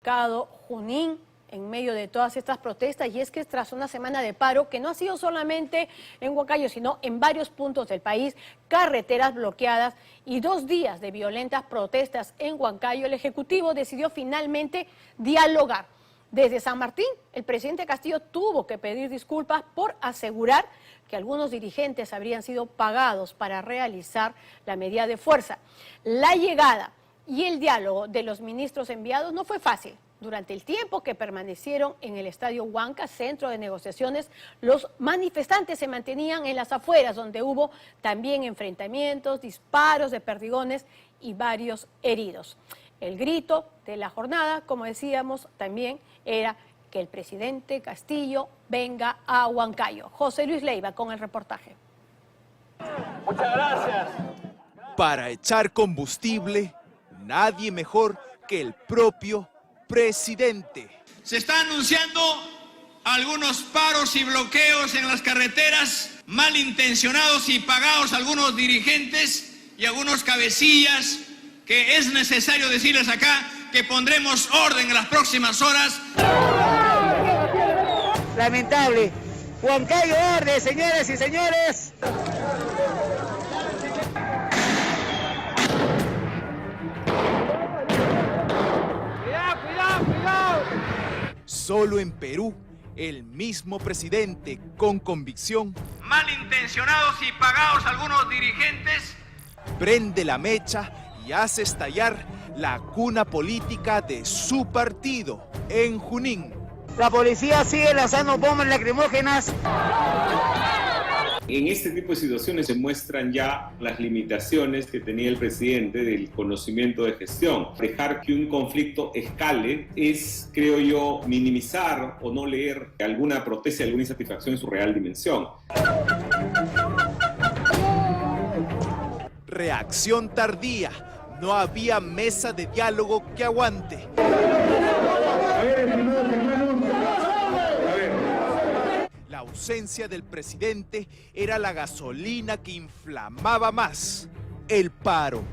significado Junín en medio de todas estas protestas, y es que tras una semana de paro que no ha sido solamente en Huancayo, sino en varios puntos del país, carreteras bloqueadas y 2 días de violentas protestas en Huancayo, el Ejecutivo decidió finalmente dialogar. Desde San Martín, el presidente Castillo tuvo que pedir disculpas por asegurar que algunos dirigentes habrían sido pagados para realizar la medida de fuerza. La llegada y el diálogo de los ministros enviados no fue fácil. Durante el tiempo que permanecieron en el Estadio Huanca, centro de negociaciones, los manifestantes se mantenían en las afueras, donde hubo también enfrentamientos, disparos de perdigones y varios heridos. El grito de la jornada, como decíamos, también era que el presidente Castillo venga a Huancayo. José Luis Leiva con el reportaje. Muchas gracias. Para echar combustible, nadie mejor que el propio presidente. Se está anunciando algunos paros y bloqueos en las carreteras, malintencionados y pagados algunos dirigentes y algunos cabecillas, que es necesario decirles acá que pondremos orden en las próximas horas. Lamentable. Huancayo arde, señores y señores. Solo en Perú, el mismo presidente con convicción, Malintencionados y pagados algunos dirigentes, prende la mecha y hace estallar la cuna política de su partido en Junín. La policía sigue lanzando bombas lacrimógenas. En este tipo de situaciones se muestran ya las limitaciones que tenía el presidente del conocimiento de gestión. Dejar que un conflicto escale es, creo yo, minimizar o no leer alguna protesta y alguna insatisfacción en su real dimensión. Reacción tardía. No había mesa de diálogo que aguante. La ausencia del presidente era la gasolina que inflamaba más el paro.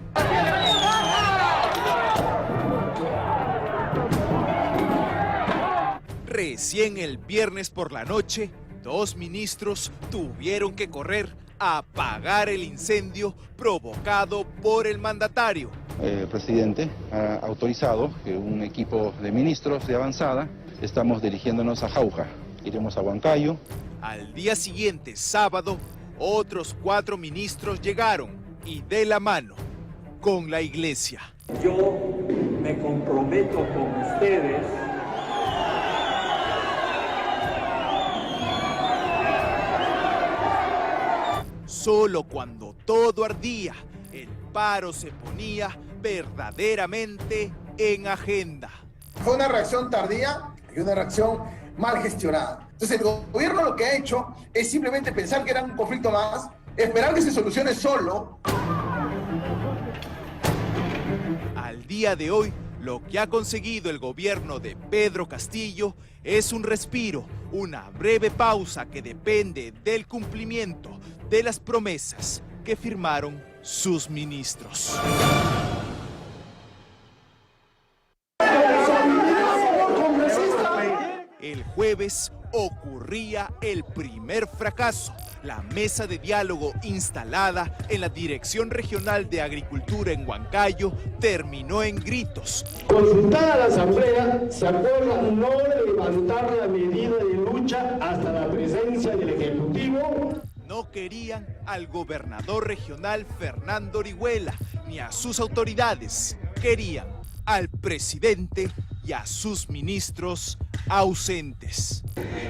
Recién el viernes por la noche, 2 ministros tuvieron que correr a apagar el incendio provocado por el mandatario. El presidente ha autorizado que un equipo de ministros de avanzada estamos dirigiéndonos a Jauja. Iremos a Huancayo. Al día siguiente, sábado, otros 4 ministros llegaron y de la mano con la iglesia. Yo me comprometo con ustedes Solo cuando todo ardía, el paro se ponía verdaderamente en agenda. Fue una reacción tardía y una reacción mal gestionada. Entonces el gobierno lo que ha hecho es simplemente pensar que era un conflicto más, esperar que se solucione solo. Al día de hoy, lo que ha conseguido el gobierno de Pedro Castillo es un respiro, una breve pausa que depende del cumplimiento de las promesas que firmaron sus ministros. El jueves ocurría el primer fracaso. La mesa de diálogo instalada en la Dirección Regional de Agricultura en Huancayo terminó en gritos. Consultada la Asamblea, se acuerda no levantar la medida de lucha hasta la presencia del Ejecutivo. No querían al gobernador regional Fernando Orihuela ni a sus autoridades. Querían al presidente y a sus ministros ausentes.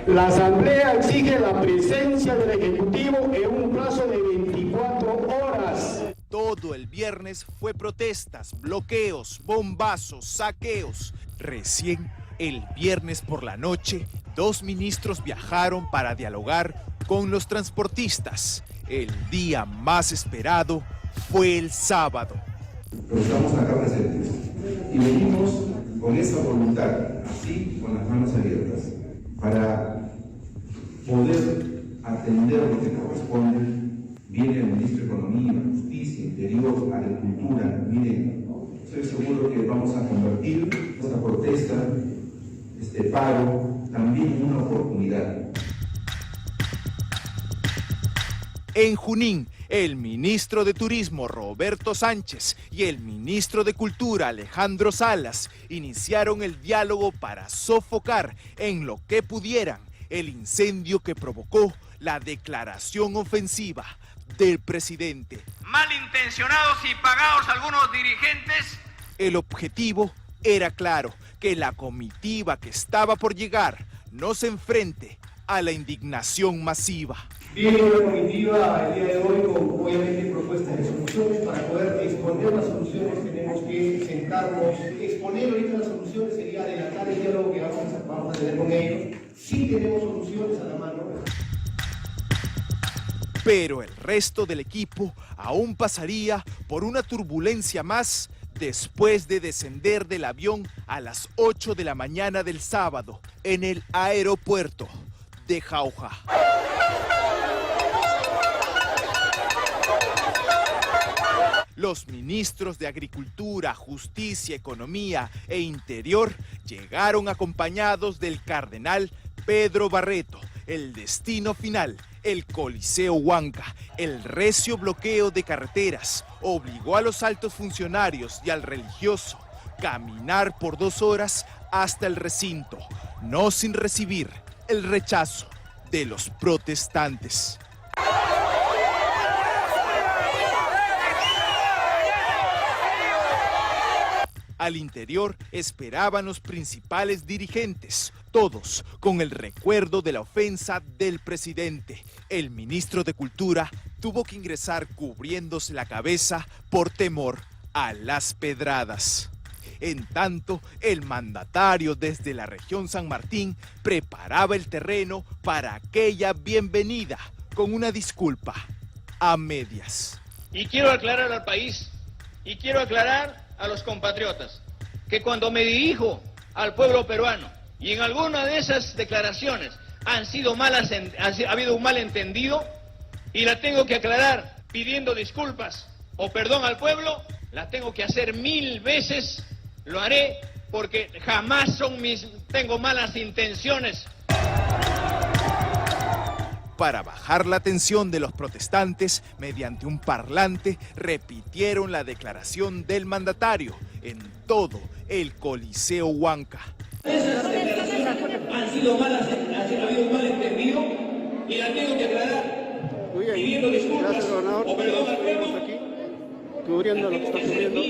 La Asamblea exige la presencia del Ejecutivo en un plazo de 24 horas. Todo el viernes fue protestas, bloqueos, bombazos, saqueos. Recién el viernes por la noche, 2 ministros viajaron para dialogar con los transportistas. El día más esperado fue el sábado. Pero estamos acá presentes y venimos con esa voluntad, así con las manos abiertas, para poder atender lo que corresponde. Viene el ministro de Economía, Justicia, Interior, Agricultura, miren, Estoy seguro que vamos a convertir esta protesta, este paro, también en una oportunidad. En Junín, el ministro de Turismo Roberto Sánchez y el ministro de Cultura Alejandro Salas iniciaron el diálogo para sofocar en lo que pudieran el incendio que provocó la declaración ofensiva del presidente. Malintencionados y pagados algunos dirigentes. El objetivo era claro, que la comitiva que estaba por llegar no se enfrente a la indignación masiva. Viene una comitiva el día de hoy con obviamente propuestas de soluciones. Para poder exponer las soluciones tenemos que sentarnos, exponer ahorita las soluciones sería adelantar el diálogo que vamos a tener con ellos. Sí tenemos soluciones a la mano. Pero el resto del equipo aún pasaría por una turbulencia más después de descender del avión a las 8 de la mañana del sábado en el aeropuerto de Jauja. Los ministros de Agricultura, Justicia, Economía e Interior llegaron acompañados del cardenal Pedro Barreto. El destino final, el Coliseo Huanca. El recio bloqueo de carreteras obligó a los altos funcionarios y al religioso a caminar por 2 horas hasta el recinto, no sin recibir el rechazo de los protestantes. Al interior esperaban los principales dirigentes, todos con el recuerdo de la ofensa del presidente. El ministro de Cultura tuvo que ingresar cubriéndose la cabeza por temor a las pedradas. En tanto, el mandatario desde la región San Martín preparaba el terreno para aquella bienvenida con una disculpa a medias. Y quiero aclarar al país, y quiero aclarar a los compatriotas, que cuando me dirijo al pueblo peruano y en alguna de esas declaraciones ha habido un malentendido y la tengo que aclarar pidiendo disculpas o perdón al pueblo, la tengo que hacer 1000 veces, lo haré porque jamás tengo malas intenciones. Para bajar la tensión de los protestantes, mediante un parlante, repitieron la declaración del mandatario en todo el Coliseo Huanca. Esas declaraciones han sido malas, ha habido un malentendido y la tengo que aclarar pidiendo disculpas o perdón al pueblo. Cubriendo lo que está ocurriendo.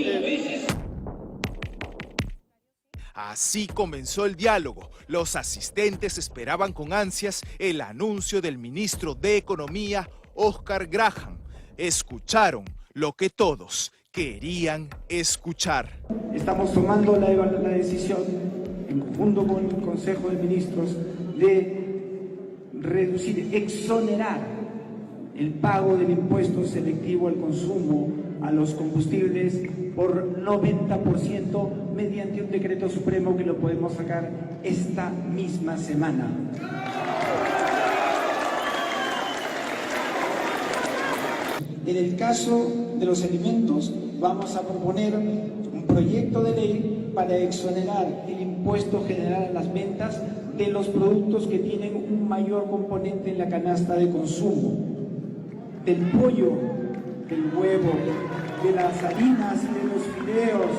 Así comenzó el diálogo. Los asistentes esperaban con ansias el anuncio del ministro de Economía, Oscar Graham. Escucharon lo que todos querían escuchar. Estamos tomando la decisión, en conjunto con el Consejo de Ministros, de exonerar el pago del impuesto selectivo al consumo a los combustibles por 90% mediante un decreto supremo que lo podemos sacar esta misma semana. En el caso de los alimentos, vamos a proponer un proyecto de ley para exonerar el impuesto general a las ventas de los productos que tienen un mayor componente en la canasta de consumo, del pollo, del huevo, de las harinas y de los fideos.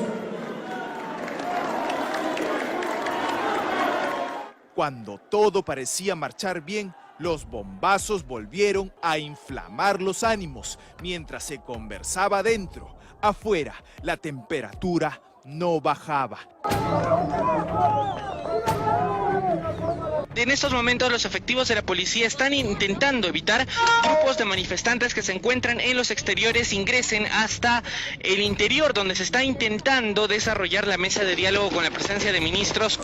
Cuando todo parecía marchar bien, los bombazos volvieron a inflamar los ánimos mientras se conversaba dentro. Afuera, la temperatura no bajaba. En estos momentos los efectivos de la policía están intentando evitar grupos de manifestantes que se encuentran en los exteriores ingresen hasta el interior, donde se está intentando desarrollar la mesa de diálogo con la presencia de ministros.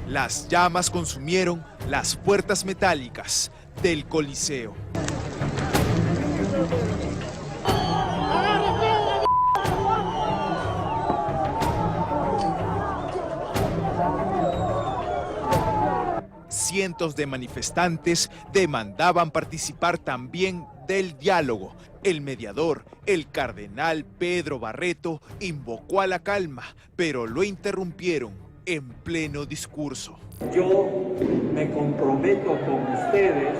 Las llamas consumieron las puertas metálicas del Coliseo. Cientos de manifestantes demandaban participar también del diálogo. El mediador, el cardenal Pedro Barreto, invocó a la calma, pero lo interrumpieron en pleno discurso. Yo me comprometo con ustedes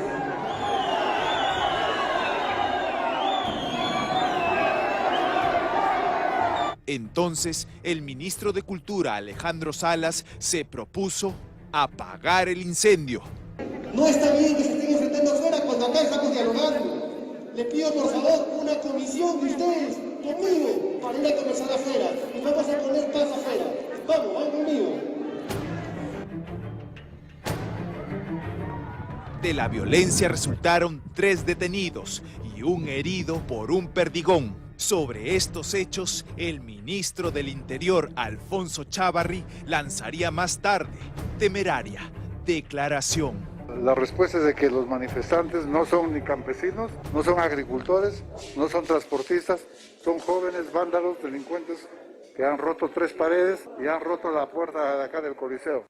Entonces, el ministro de Cultura, Alejandro Salas, se propuso apagar el incendio. No está bien que se estén enfrentando afuera cuando acá estamos dialogando. Le pido por favor una comisión de ustedes conmigo para ir a conversar afuera y vamos a poner paz afuera. Vamos, van conmigo. De la violencia resultaron 3 detenidos y un herido por un perdigón. Sobre estos hechos, el ministro del Interior, Alfonso Chávarri, lanzaría más tarde temeraria declaración. La respuesta es de que los manifestantes no son ni campesinos, no son agricultores, no son transportistas, son jóvenes vándalos, delincuentes que han roto 3 paredes y han roto la puerta de acá del Coliseo.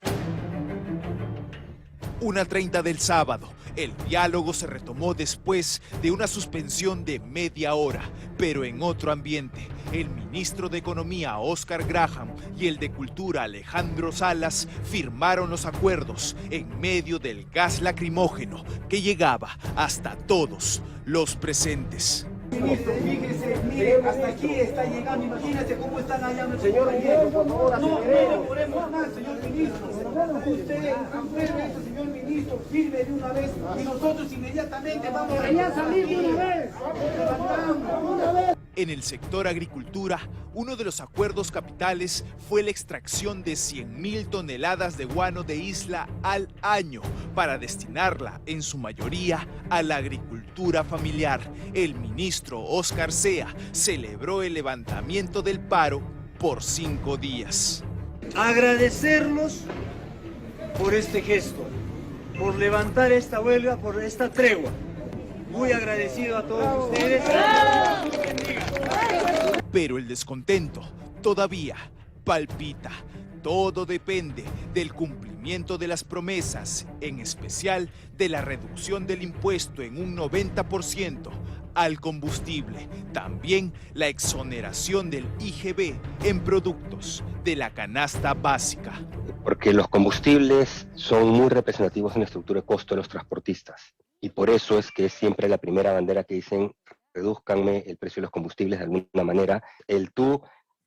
1:30 del sábado, el diálogo se retomó después de una suspensión de media hora, pero en otro ambiente. El ministro de Economía, Oscar Graham, y el de Cultura, Alejandro Salas, firmaron los acuerdos en medio del gas lacrimógeno que llegaba hasta todos los presentes. Ministro, fíjese, mire, hasta aquí está llegando, imagínese cómo están allá nuestros compañeros. No demoremos más, señor ministro. Usted, apruebe esto, señor ministro, firme de una vez y nosotros inmediatamente vamos a salir de una vez. En el sector agricultura, uno de los acuerdos capitales fue la extracción de 100.000 toneladas de guano de isla al año para destinarla, en su mayoría, a la agricultura familiar. El ministro Óscar Sea celebró el levantamiento del paro por 5 días. Agradecerlos por este gesto, por levantar esta huelga, por esta tregua. Muy agradecido a todos ustedes. Pero el descontento todavía palpita. Todo depende del cumplimiento de las promesas, en especial de la reducción del impuesto en un 90% al combustible. También la exoneración del IGB en productos de la canasta básica. Porque los combustibles son muy representativos en la estructura de costo de los transportistas. Y por eso es que es siempre la primera bandera que dicen, redúzcanme el precio de los combustibles de alguna manera. El tú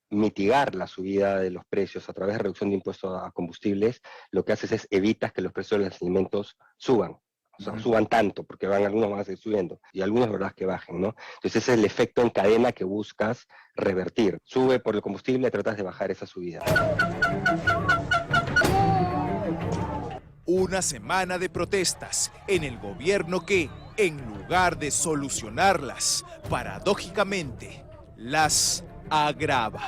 mitigar la subida de los precios a través de reducción de impuestos a combustibles, lo que haces es evitas que los precios de los alimentos suban. O sea, suban tanto, porque algunos van a seguir subiendo, y algunos, verdad, que bajen, ¿no? Entonces ese es el efecto en cadena que buscas revertir. Sube por el combustible, tratas de bajar esa subida. Una semana de protestas en el gobierno que, en lugar de solucionarlas, paradójicamente, las agrava.